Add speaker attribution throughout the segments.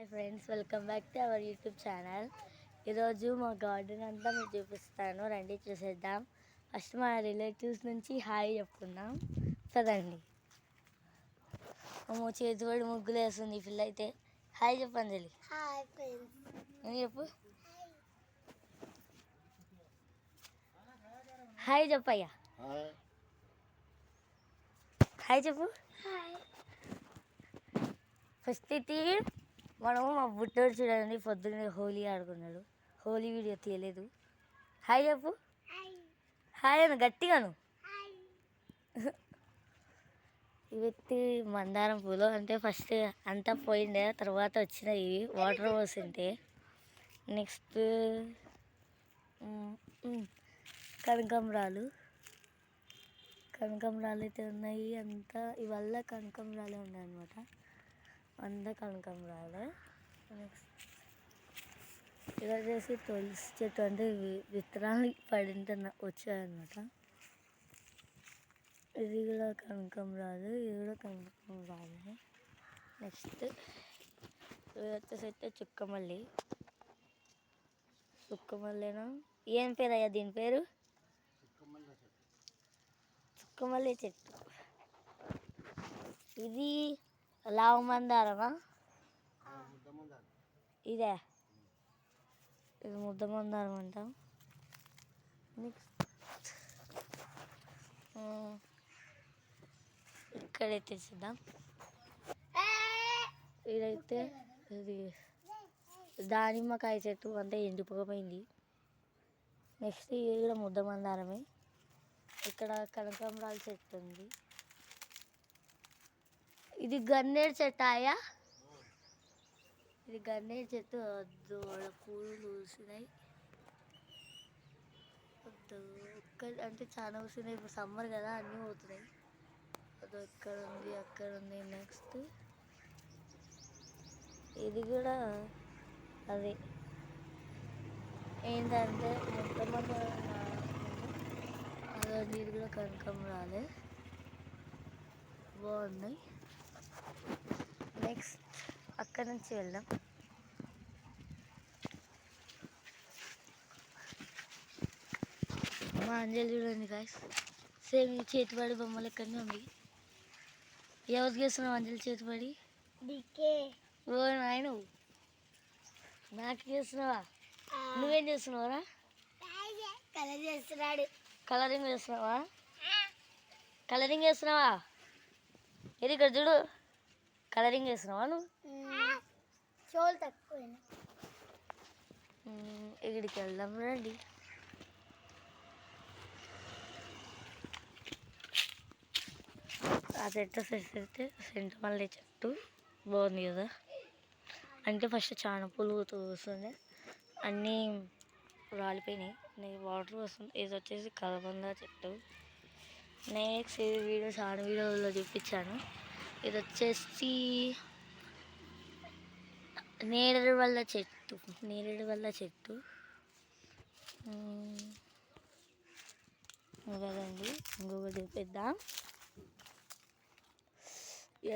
Speaker 1: Hi friends, welcome back to our YouTube channel. ఈరోజు మా garden అంతా మీకు చూపిస్తాను, రండి చూసేద్దాం. ఫస్ట్ మా రిలేటివ్స్ నుంచి హాయ్ చెప్పుకుందాం కదండి. అమ్మో చేతిపడి ముగ్గులు వేస్తుంది ఈ పిల్ల అయితే. హాయ్ చెప్పండి చెల్లి.
Speaker 2: Hi friends.
Speaker 1: నేను చెప్పు. హాయ్ చెప్పయ్యా. హాయ్ చెప్పు. ఫస్ట్ అయితే మనము మా బుట్టోడు చూడండి, పొద్దున్నే హోలీ ఆడుకున్నాడు. హోలీ వీడియో తీయలేదు. హాయ్ చెప్పు. హాయ్ అను గట్టిగాను. ఇవి మందారం పూలు అంటే ఫస్ట్ అంతా పోయిండే, తర్వాత వచ్చినాయి వాటర్ పోసింటే. నెక్స్ట్ కనకాంబరాలు అయితే ఉన్నాయి. అంతా ఇవల్ల కనకాంబరాలే ఉన్నాయి అనమాట. అంతా కనకాంబరాలే. నెక్స్ట్ ఇలా చేసి తులసి చెట్టు అంటే విత్తనాలు పడింట వచ్చాయన్నమాట. ఇది కూడా కనకాంబరాలు, ఇది కూడా కనకాంబరాలు. నెక్స్ట్ ఇది వచ్చేసి చుక్కమల్లినా ఏం పేరు అయ్యా దీని పేరు? చుక్కమల్లి చెట్టు. ఇది లావు మందారమా? ఇది ముద్ద మందారం అంటాం. నెక్స్ట్ ఇక్కడైతే చూద్దాం. ఇదైతే ఇది దానిమ్మకాయ చెట్టు, అంతా ఎండిపోయింది. నెక్స్ట్ ఇది కూడా ముద్ద మందారమే. ఇక్కడ కనకాంబరాల చెట్టు ఉంది. ఇది గన్నేరు చెట్టు ఆయా. ఇది గన్నేరు చెట్టు. దూడ పూలు పూసినాయి. అంటే చాలా పూసినాయి. ఇప్పుడు సమ్మర్ కదా, అన్నీ పోతున్నాయి. అది అక్కడ ఉంది, అక్కడ ఉంది. నెక్స్ట్ ఇది కూడా అదే ఏంటంటే మొత్తం అదే, ఇది కూడా కనకాంబరాలే బాగున్నాయి. నెక్స్ట్ అక్కడ నుంచి వెళ్దాం. మా అంజలి చూడండి గాయ్స్, సేమ్ చేతిపడి బొమ్మలు ఎక్కడనే ఉంది. ఎవరికి చేస్తున్నావు అంజలి చేతిపడి? ఓ నాయన, నాకు చేస్తున్నావా? నువ్వేం చేస్తున్నావురా?
Speaker 2: కలర్ చేస్తున్నాడు.
Speaker 1: కలరింగ్ చేస్తున్నావా? కలరింగ్ చేస్తున్నావా? ఇది ఇక్కడ చూడు, కలరింగ్ చేస్తున్నావా నువ్వు?
Speaker 2: చోలు తక్కువ.
Speaker 1: ఇక్కడికి వెళ్దాం రండి. ఆ చెట్టు అయితే సెంటు మల్లె చెట్టు బాగుంది కదా. అంటే ఫస్ట్ చాలా పూలు వస్తుండే, అన్నీ రాలిపోయినాయి. వాటర్ వస్తుంది. ఇది వచ్చేసి కలబంద చెట్టు. నెక్స్ట్ ఇది చాలా వీడియోలో చూపించాను. ఇది వచ్చేసి నేరేడు వల్ల చెట్టు. కదండి. ఇంకొకటి చూపిద్దాం.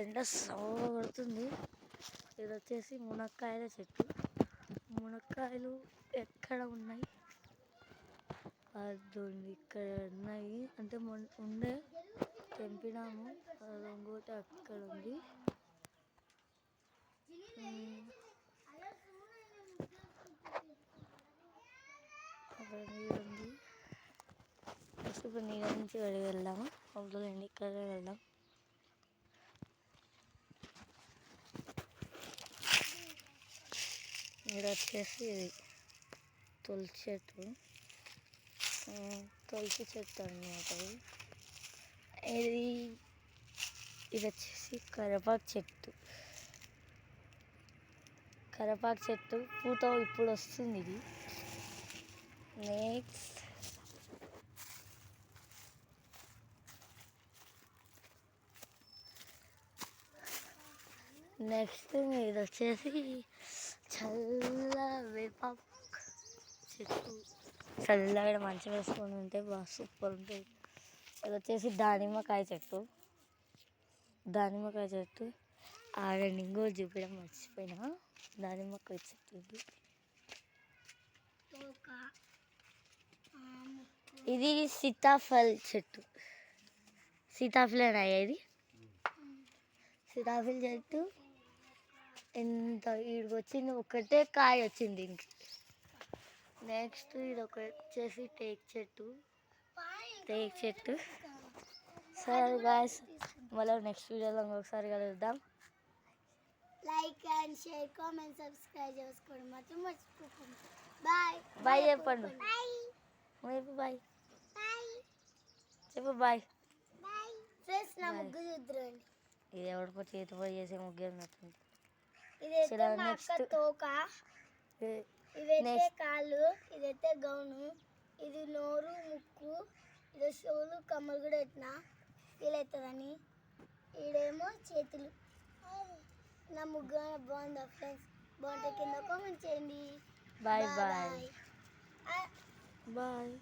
Speaker 1: ఎండ సౌ పడుతుంది. ఇది వచ్చేసి మునక్కాయల చెట్టు. మునక్కాయలు ఎక్కడ ఉన్నాయి? అది ఇక్కడ ఉన్నాయి. అంటే ఉండే తెంపినాము. అది ఇంకోటి అక్కడ ఉంది. అక్కడ నీరు ఉంది. ఫస్ట్ ఇప్పుడు నీళ్ళ నుంచి వెళ్దాము. అవుతుందండి, ఇక్కడ వెళ్దాం. ఇది వచ్చేసి ఇది తులసి చెట్టు అన్నమాట. ఇది వచ్చేసి కరివేపాకు చెట్టు. పూత ఇప్పుడు వస్తుంది ఇది. నెక్స్ట్ ఇది వచ్చేసి వేపాకు చెట్టు. చల్లగా మంచిగా వేసుకొని ఉంటే బాగా సూపర్ ఉంటుంది. ఇది వచ్చేసి దానిమ్మకాయ చెట్టు. ఆడండి, ఇంకోటి చూపించడం మర్చిపోయినా. దానిమ్మకాయ చెట్టు ఇది.
Speaker 2: తోక ముక్కు
Speaker 1: ఇది సీతాఫల్ చెట్టు. సీతాఫలేనా ఇది? సీతాఫల్ చెట్టు ఎంత ఈడికొచ్చింది, ఒకటే కాయ వచ్చింది దీనికి. నెక్స్ట్ ఇది వచ్చేసి టేక్ చెట్టు. సరే గాయస్, మళ్ళీ నెక్స్ట్ వీడియోలో ఇంకొకసారి కలుద్దాం.
Speaker 2: Like and share comment subscribe చేసుకోవడం మాత్రం మర్చిపోకండి. బాయ్
Speaker 1: బాయ్ చెప్పండి.
Speaker 2: బాయ్
Speaker 1: బాయ్
Speaker 2: బాయ్
Speaker 1: చెప్పు బాయ్.
Speaker 2: బాయ్ ఫ్రెండ్స్, నా
Speaker 1: Bye.
Speaker 2: ముగ్గు చూద్దరండి.
Speaker 1: ఇది ఎవరికో చేతిపై చేసే ముగ్గు ఉన్నట్టుంది.
Speaker 2: ఇదైతే
Speaker 1: సరే,
Speaker 2: మా
Speaker 1: next.
Speaker 2: అక్క తోక, ఇదైతే
Speaker 1: Next.
Speaker 2: కాళ్ళు, ఇదైతే గౌను, ఇది నోరు ముక్కు, ఇది చెవులు కమ్మలు కూడా ఎట్టినా వీలవుతుందని. ఈడేమో చేతులు. నా ముగ్గు బాగుందా ఫ్రెండ్స్? బాగుంటే కింద కామెంట్ చేయండి.
Speaker 1: Bye
Speaker 2: Bye
Speaker 1: bye
Speaker 2: bye.
Speaker 1: Bye.